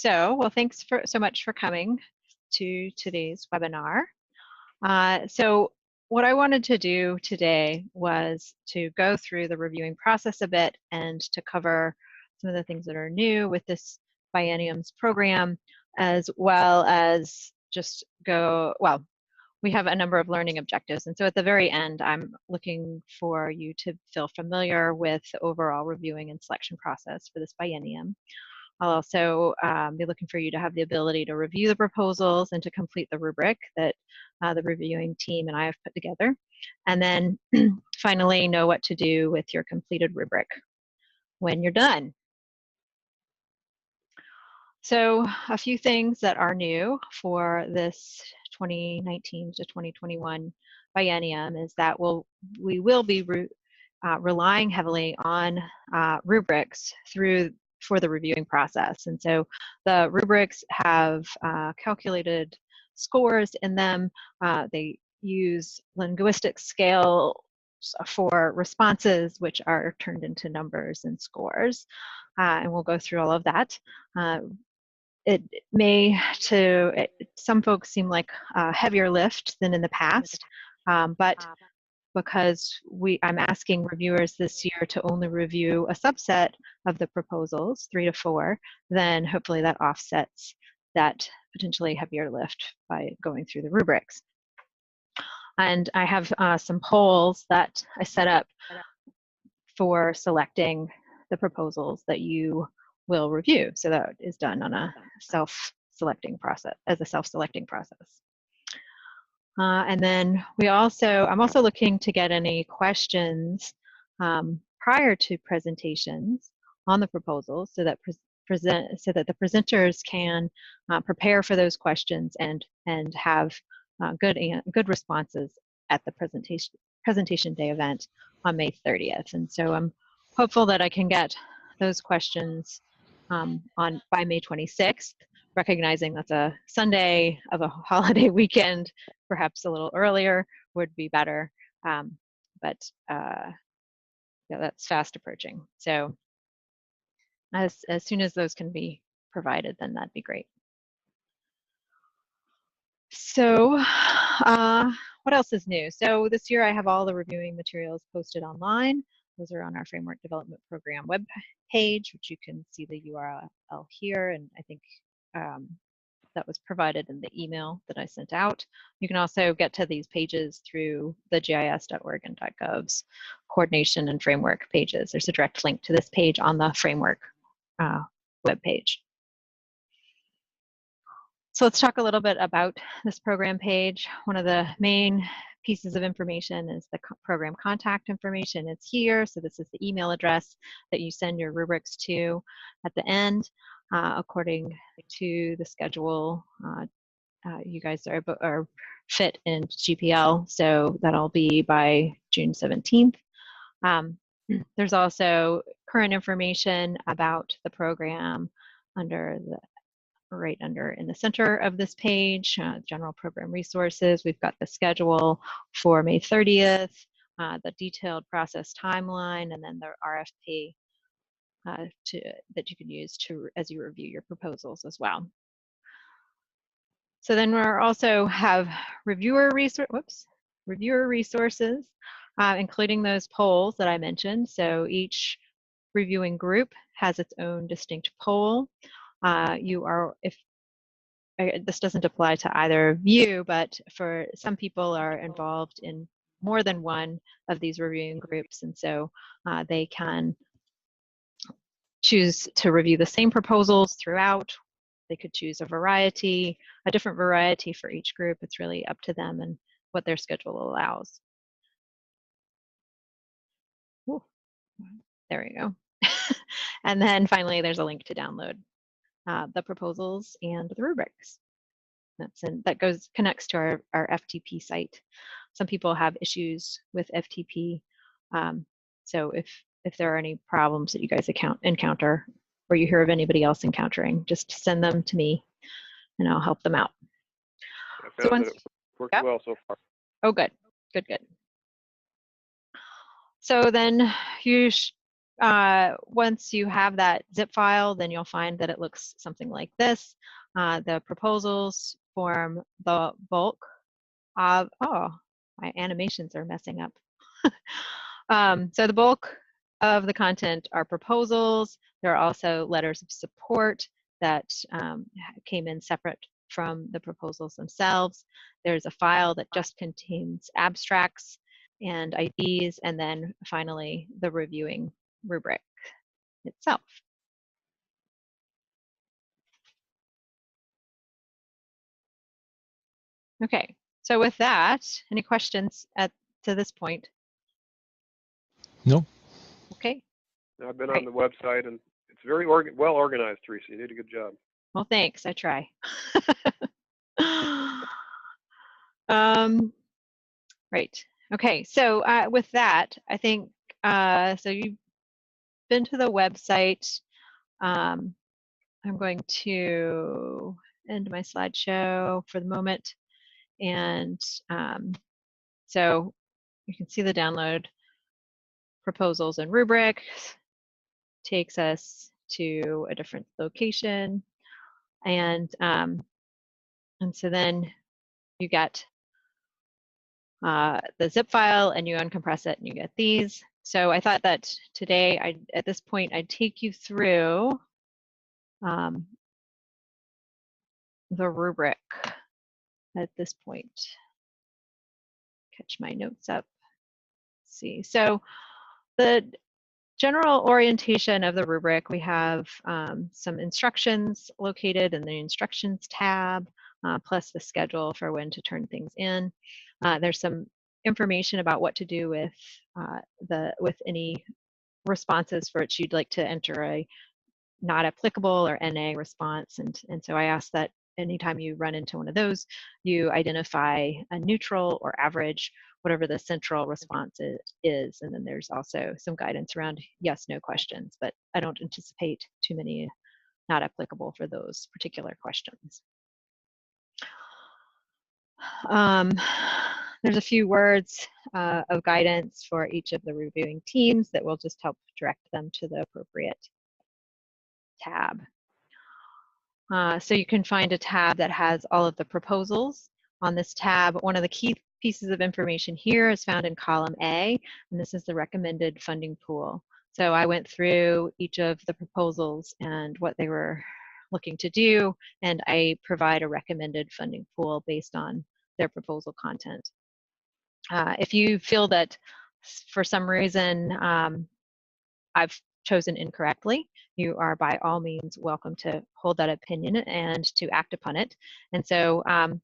Well, thanks so much for coming to today's webinar. So what I wanted to do today was to go through the reviewing process a bit and to cover some of the things that are new with this biennium's program, as well as just well, we have a number of learning objectives. And so at the very end, I'm looking for you to feel familiar with the overall reviewing and selection process for this biennium. I'll also be looking for you to have the ability to review the proposals and to complete the rubric that the reviewing team and I have put together. And then finally know what to do with your completed rubric when you're done. So a few things that are new for this 2019 to 2021 biennium is that we will be relying heavily on rubrics for the reviewing process. And so the rubrics have calculated scores in them. They use linguistic scale for responses, which are turned into numbers and scores. And we'll go through all of that. It may, some folks seem like a heavier lift than in the past, but because I'm asking reviewers this year to only review a subset of the proposals, 3 to 4, then hopefully that offsets that potentially heavier lift by going through the rubrics. And I have some polls that I set up for selecting the proposals that you will review. So that is done on a self-selecting process, as a self-selecting process. And then I'm also looking to get any questions prior to presentations on the proposals so that the presenters can prepare for those questions and have good responses at the presentation day event on May 30th. And so I'm hopeful that I can get those questions by May 26th, recognizing that's a Sunday of a holiday weekend. Perhaps a little earlier would be better, but yeah, that's fast approaching. So as soon as those can be provided, then that'd be great. So what else is new? So this year I have all the reviewing materials posted online. Those are on our Framework Development Program web page, which you can see the URL here, and I think that was provided in the email that I sent out. You can also get to these pages through the GIS.org and .gov's coordination and framework pages. There's a direct link to this page on the framework web page. So let's talk a little bit about this program page. One of the main pieces of information is the program contact information. It's here, so this is the email address that you send your rubrics to at the end. According to the schedule, you guys are fit in GPL, so that'll be by June 17th. There's also current information about the program right under in the center of this page, general program resources. We've got the schedule for May 30th, the detailed process timeline, and then the RFP that you can use as you review your proposals as well. So then we also have reviewer resources, including those polls that I mentioned. So each reviewing group has its own distinct poll. This doesn't apply to either of you, but for some people are involved in more than one of these reviewing groups, and so they can choose to review the same proposals throughout. They could choose a different variety for each group. It's really up to them and what their schedule allows. Ooh, there we go. And then finally, there's a link to download the proposals and the rubrics. That connects to our FTP site. Some people have issues with FTP. So if there are any problems that you guys encounter, or you hear of anybody else encountering, just send them to me and I'll help them out. I found that it worked well so far. Oh, good. So then once you have that zip file, then you'll find that it looks something like this. The proposals form the bulk of, oh, my animations are messing up. So the bulk of the content are proposals. There are also letters of support that came in separate from the proposals themselves. There's a file that just contains abstracts and IDs, and then finally the reviewing rubric itself. Okay, so with that, any questions to this point? No. Okay. I've been on the website and it's very well organized, Teresa. You did a good job. Well, thanks. I try. Right. Okay. So with that, I think so. You've been to the website. I'm going to end my slideshow for the moment, and so you can see the download proposals and rubrics. Takes us to a different location, and so then you get the zip file and you uncompress it and you get these. So I thought that today, at this point, I'd take you through the rubric at this point. Catch my notes up. Let's see. So the general orientation of the rubric, we have some instructions located in the instructions tab, plus the schedule for when to turn things in. There's some information about what to do with any responses for which you'd like to enter a not applicable or NA response. And so I ask that anytime you run into one of those, you identify a neutral or average, whatever the central response is. And then there's also some guidance around yes, no questions, but I don't anticipate too many not applicable for those particular questions. There's a few words of guidance for each of the reviewing teams that will just help direct them to the appropriate tab. So you can find a tab that has all of the proposals. On this tab, one of the key pieces of information here is found in column A, and this is the recommended funding pool. So I went through each of the proposals and what they were looking to do, and I provide a recommended funding pool based on their proposal content. If you feel that for some reason I've chosen incorrectly, you are by all means welcome to hold that opinion and to act upon it. And so, and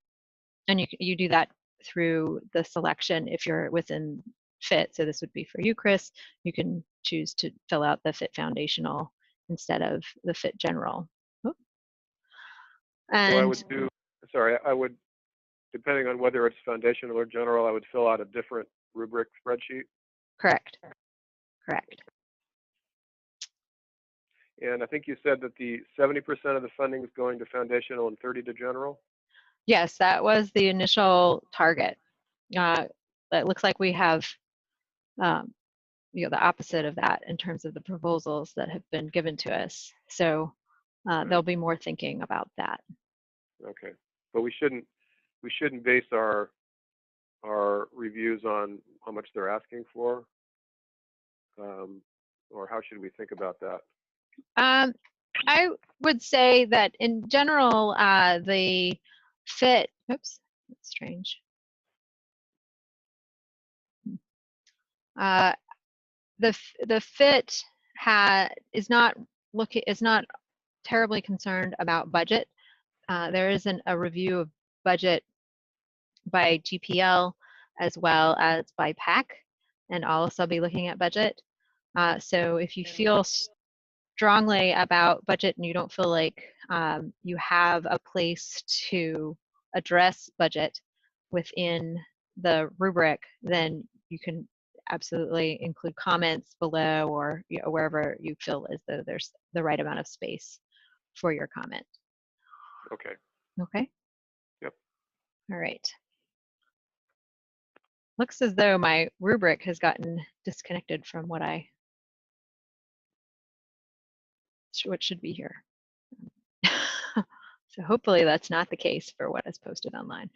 you do that through the selection if you're within FIT. So this would be for you, Chris. You can choose to fill out the FIT Foundational instead of the FIT General. And so I would do, sorry, I would, depending on whether it's foundational or general, I would fill out a different rubric spreadsheet. Correct. Correct. And I think you said that the 70% of the funding is going to foundational and 30 to general? Yes, that was the initial target. It looks like we have the opposite of that in terms of the proposals that have been given to us. So there'll be more thinking about that. Okay, but we shouldn't base our reviews on how much they're asking for, or how should we think about that? I would say that in general, the FIT. Oops, that's strange. The FIT is not terribly concerned about budget. There isn't a review of budget by GPL as well as by PAC, and I'll also be looking at budget. So if you feel strongly about budget and you don't feel like you have a place to address budget within the rubric, then you can absolutely include comments below or wherever you feel as though there's the right amount of space for your comment. Okay. Okay. Yep. All right. Looks as though my rubric has gotten disconnected from what I what should be here. So hopefully that's not the case for what is posted online.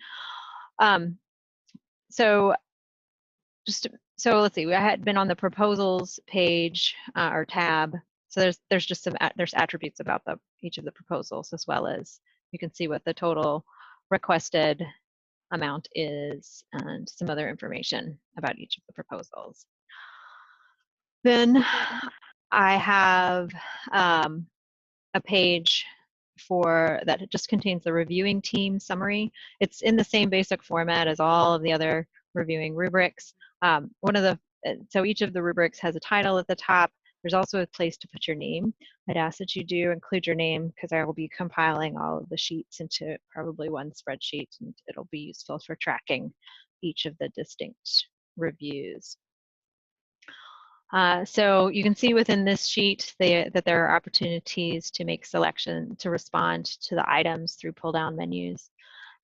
So let's see, I had been on the proposals page or tab. So there's just there's attributes about each of the proposals, as well as you can see what the total requested amount is and some other information about each of the proposals. Then I have a page that just contains the reviewing team summary. It's in the same basic format as all of the other reviewing rubrics. So each of the rubrics has a title at the top. There's also a place to put your name. I'd ask that you do include your name, because I will be compiling all of the sheets into probably one spreadsheet, and it'll be useful for tracking each of the distinct reviews. So you can see within this sheet that there are opportunities to make selection to respond to the items through pull-down menus,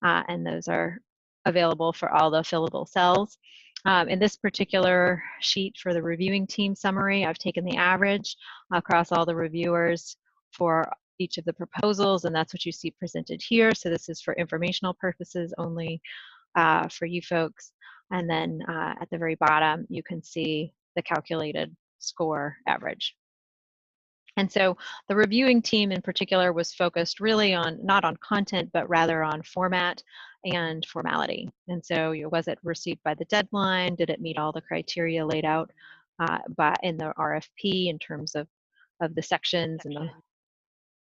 and those are available for all the fillable cells. In this particular sheet for the reviewing team summary, I've taken the average across all the reviewers for each of the proposals, and that's what you see presented here. So this is for informational purposes only for you folks. And then at the very bottom, you can see the calculated score average. And so the reviewing team in particular was focused really on, not on content, but rather on format and formality. And so was it received by the deadline? Did it meet all the criteria laid out in the RFP in terms of the sections and the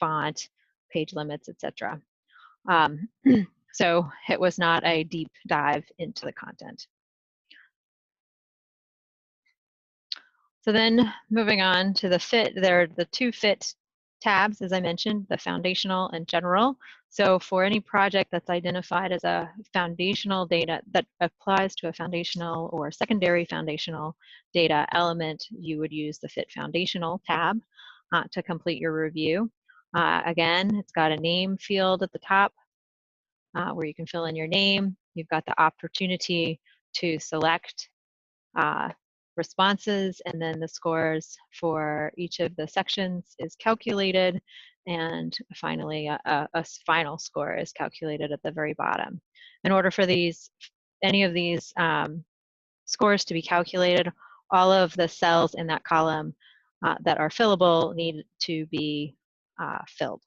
font, page limits, etc. So it was not a deep dive into the content. So then moving on to the fit, there are the two fit tabs, as I mentioned, the foundational and general. So for any project that's identified as a foundational data that applies to a foundational or secondary foundational data element, you would use the fit foundational tab to complete your review. Again, it's got a name field at the top where you can fill in your name. You've got the opportunity to select responses, and then the scores for each of the sections is calculated, and finally a final score is calculated at the very bottom. In order for any of these scores to be calculated, all of the cells in that column that are fillable need to be filled.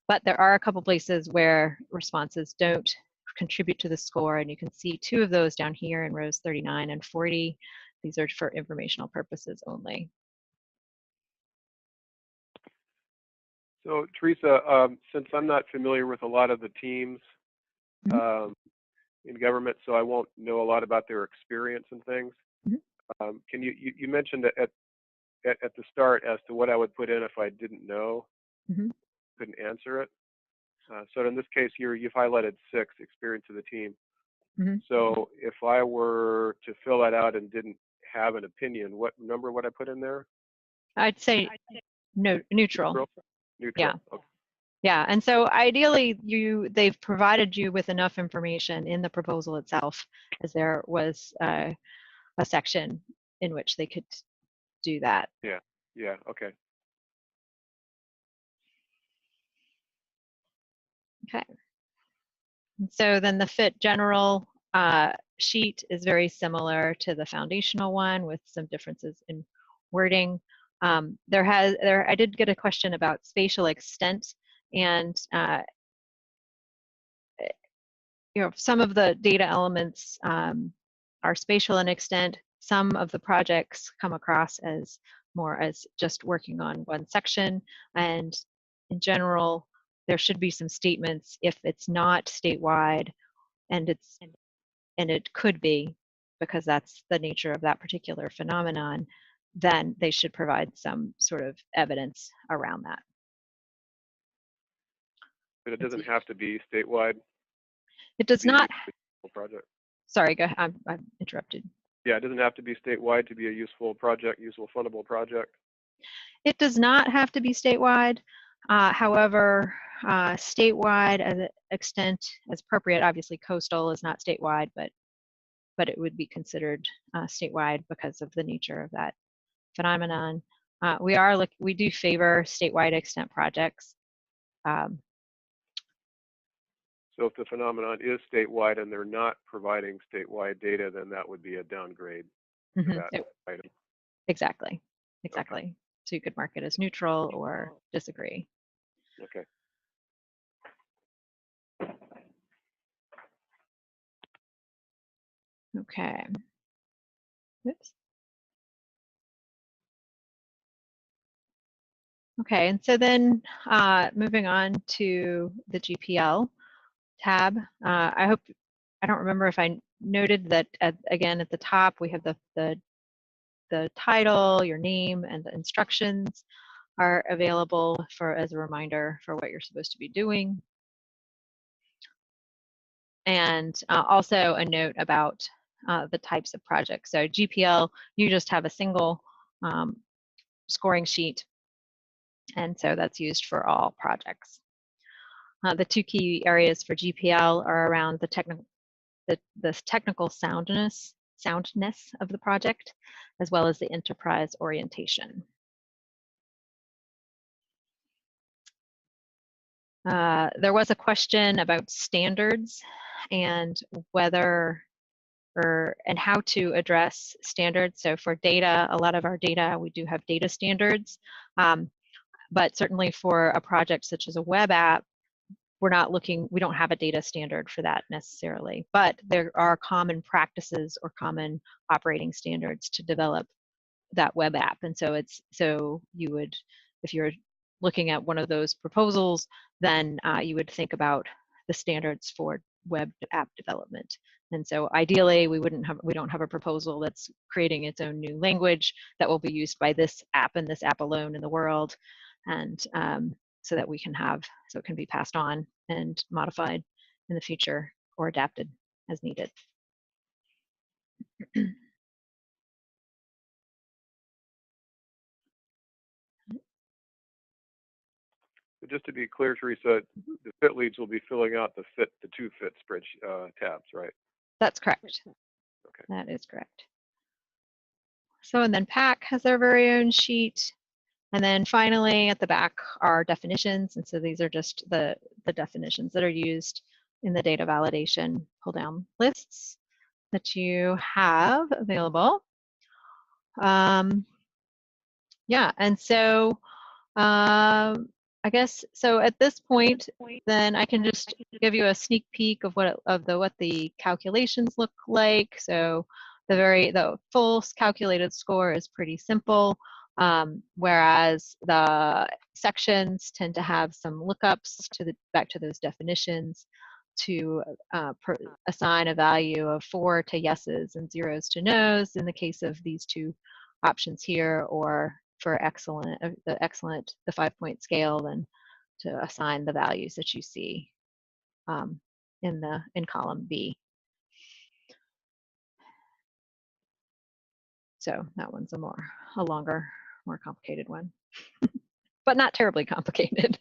But there are a couple places where responses don't contribute to the score, and you can see two of those down here in rows 39 and 40. These are for informational purposes only. So Teresa, since I'm not familiar with a lot of the teams in government, so I won't know a lot about their experience and things. Can you mentioned at the start as to what I would put in if I didn't know, couldn't answer it. So in this case here, you've highlighted 6, experience of the team. So if I were to fill that out and didn't have an opinion, what number would I put in there? I'd say no, neutral. Neutral. Yeah. Okay. Yeah, and so ideally they've provided you with enough information in the proposal itself, as there was a section in which they could do that. Yeah, okay. Okay. So then the fit general sheet is very similar to the foundational one, with some differences in wording. I did get a question about spatial extent, and some of the data elements are spatial in extent. Some of the projects come across as more as just working on one section, and in general, there should be some statements if it's not statewide, and it could be, because that's the nature of that particular phenomenon, then they should provide some sort of evidence around that. But it doesn't have to be statewide. It does not. Project. Sorry, go ahead. I'm interrupted. Yeah, it doesn't have to be statewide to be a useful project, useful fundable project. It does not have to be statewide. However, statewide as an extent as appropriate. Obviously, coastal is not statewide, but it would be considered statewide because of the nature of that phenomenon. we do favor statewide extent projects. So if the phenomenon is statewide and they're not providing statewide data, then that would be a downgrade for that item. Exactly. Okay. So you could mark it as neutral or disagree. Okay. Okay. Oops. Okay, and so then moving on to the GPL tab. I don't remember if I noted that again at the top we have the title, your name, and the instructions are available as a reminder for what you're supposed to be doing. And also a note about the types of projects. So GPL, you just have a single scoring sheet, and so that's used for all projects. The two key areas for GPL are around the technical soundness of the project, as well as the enterprise orientation. There was a question about standards and and how to address standards. So for data, a lot of our data, we do have data standards, but certainly for a project such as a web app, we don't have a data standard for that necessarily, but there are common practices or common operating standards to develop that web app. And so you would, if you're looking at one of those proposals, then you would think about the standards for web app development. And so ideally, we don't have a proposal that's creating its own new language that will be used by this app and this app alone in the world. And so that so it can be passed on and modified in the future or adapted as needed. Just to be clear, Teresa, the fit leads will be filling out the two fit spreadsheet tabs, right? That's correct. Okay. That is correct. So, and then PAC has their very own sheet. And then finally at the back are definitions. And so these are just the definitions that are used in the data validation pull down lists that you have available. Yeah, and so I guess so at this point, then I can just give you a sneak peek of what the calculations look like. So the full calculated score is pretty simple, whereas the sections tend to have some lookups back to those definitions to assign a value of 4 to yeses and 0s to nos in the case of these two options here, or for the 5-point scale, then to assign the values that you see in column B. So that one's a longer, more complicated one, but not terribly complicated.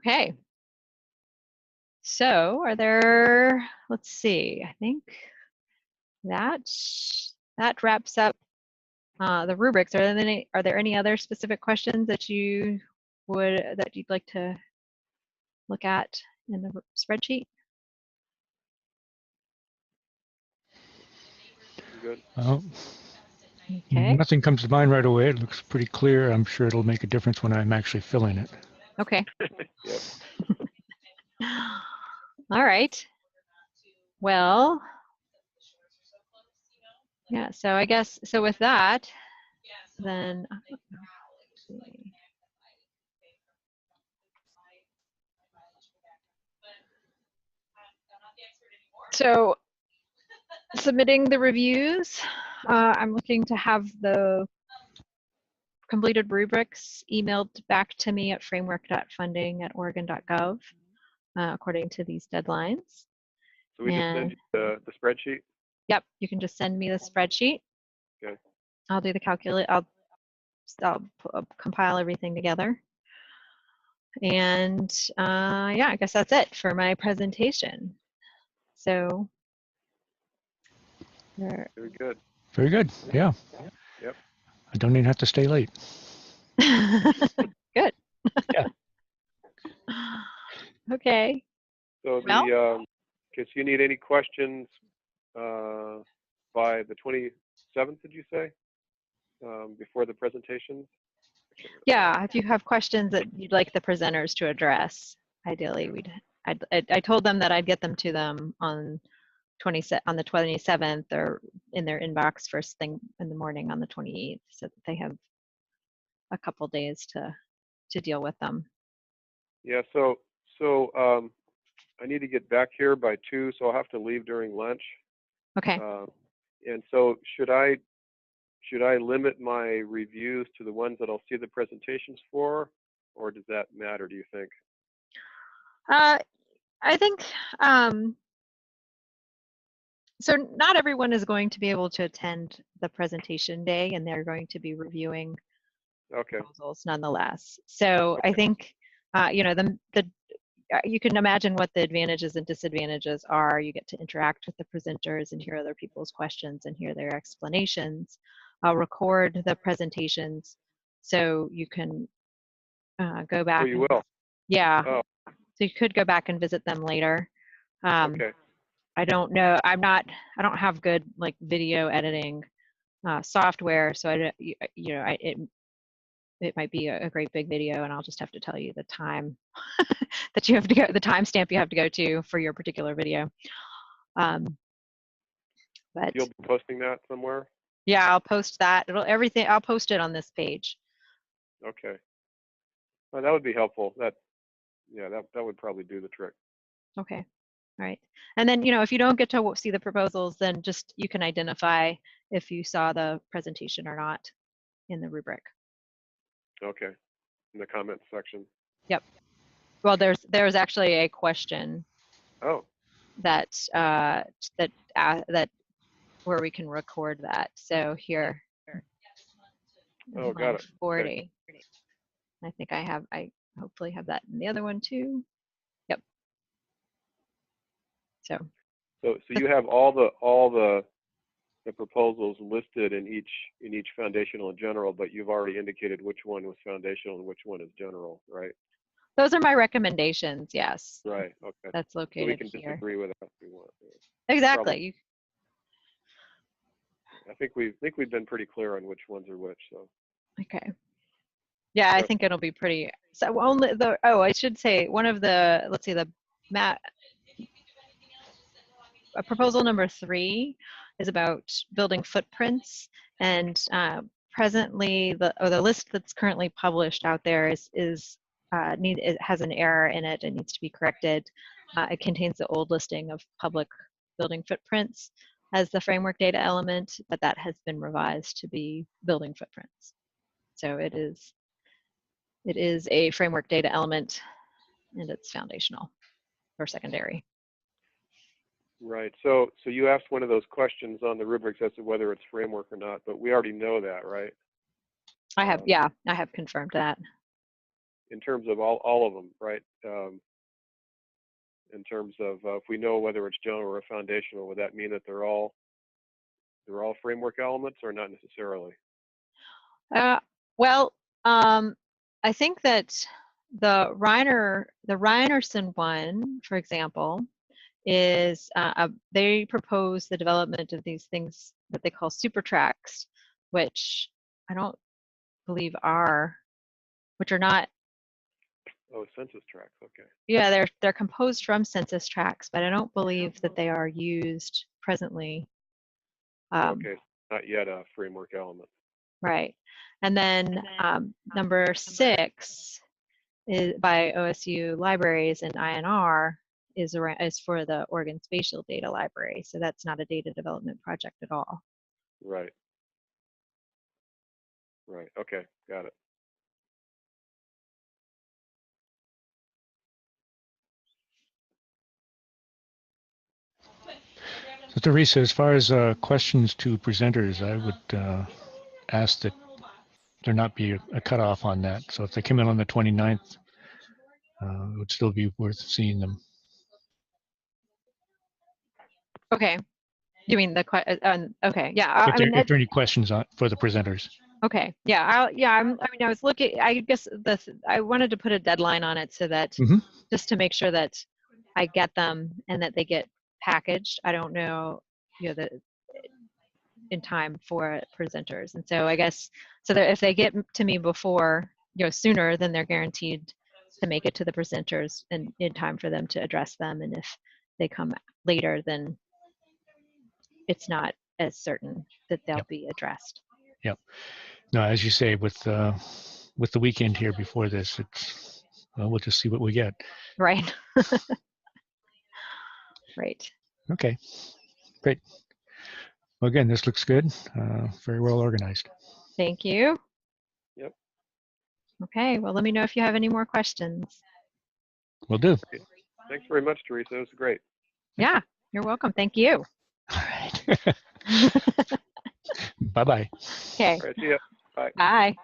Okay. So let's see, I think that wraps up the rubrics. Are there any other specific questions that you'd like to look at in the spreadsheet? Good. Okay. Nothing comes to mind right away. It looks pretty clear. I'm sure it'll make a difference when I'm actually filling it. Okay. Yep. All right. Well, yeah, so I guess, so with that, then, let's see. So submitting the reviews, I'm looking to have the completed rubrics emailed back to me at framework.funding@oregon.gov according to these deadlines. So we just send you the spreadsheet? Yep, you can just send me the spreadsheet. Okay. I'll do the calculate. I'll compile everything together. And yeah, I guess that's it for my presentation. So very good. Very good. Yeah. Yep. I don't even have to stay late. Good. Yeah. Okay. So Well, the, case you need any questions by the 27th, did you say? Before the presentations? yeah, if you have questions that you'd like the presenters to address, ideally I told them that I'd get them to them on the 27th or in their inbox first thing in the morning on the 28th, so that they have a couple days to deal with them. Yeah, so I need to get back here by 2, so I'll have to leave during lunch. Okay. And so should I limit my reviews to the ones that I'll see the presentations for, or does that matter, do you think? I think so not everyone is going to be able to attend the presentation day, and they're going to be reviewing proposals nonetheless. So I think you know, you can imagine what the advantages and disadvantages are. You get to interact with the presenters and hear other people's questions and hear their explanations. I'll record the presentations so you can go back. Oh, you will? Yeah. Oh. So you could go back and visit them later. Okay. I don't know. I don't have good like video editing software, so it might be a great big video, and I'll just have to tell you the time that you have to go, the timestamp you have to go to for your particular video. But you'll be posting that somewhere? Yeah, I'll post that. I'll post it on this page. Okay. Well, that would be helpful. That would probably do the trick. Okay. All right. And then, if you don't get to see the proposals, then just you can identify if you saw the presentation or not in the rubric. Okay. In the comments section. Yep. Well, there's actually a question. Oh. That where we can record that. So here. Oh, got it. 40. Okay. I think I hopefully have that in the other one too. Yep. So you have all the proposals listed in each foundational and general, but you've already indicated which one was foundational and which one is general, right? Those are my recommendations. Yes. Right. Okay. That's located so we can here. disagree with that if we want. Exactly. I think we've been pretty clear on which ones are which. So. Okay. Yeah, I think it'll be pretty. So I should say one of the, let's see, proposal number 3 is about building footprints, and presently the list that's currently published out there it has an error in it and needs to be corrected. It contains the old listing of public building footprints as the framework data element, but that has been revised to be building footprints. So it is a framework data element, and it's foundational or secondary. Right. So you asked one of those questions on the rubrics as to whether it's framework or not, but we already know that, right? I have confirmed that. In terms of all of them, right? In terms of if we know whether it's general or foundational, would that mean that they're all framework elements or not necessarily? Well, I think that the Reinerson one, for example, is they propose the development of these things that they call super tracks, which I don't believe which are not. Oh, census tracks. Okay. Yeah, they're composed from census tracks, but I don't believe that they are used presently. Okay, not yet a framework element. Right. And then number 6 is by OSU Libraries and INR is for the Oregon Spatial Data Library. So that's not a data development project at all. Right. Right. Okay. Got it. So Teresa, as far as questions to presenters, I would ask that there not be a cutoff on that. So if they come in on the 29th, it would still be worth seeing them. Okay. You mean the okay, yeah. If there are any questions for the presenters. Okay, yeah, I mean, I was looking. I guess I wanted to put a deadline on it so that just to make sure that I get them and that they get packaged. I don't know, in time for presenters, and so I guess so that if they get to me before, sooner, then they're guaranteed to make it to the presenters in time for them to address them. And if they come later, then it's not as certain that they'll be addressed. Yep. No, as you say, with the weekend here before this, we'll just see what we get. Right. Right. Okay. Great. Well, again, this looks good. Very well organized. Thank you. Yep. Okay. Well, let me know if you have any more questions. Will do. Thanks very much, Teresa. It was great. Yeah. You're welcome. Thank you. All right. Bye-bye. Okay. All right, see ya. Bye. Bye.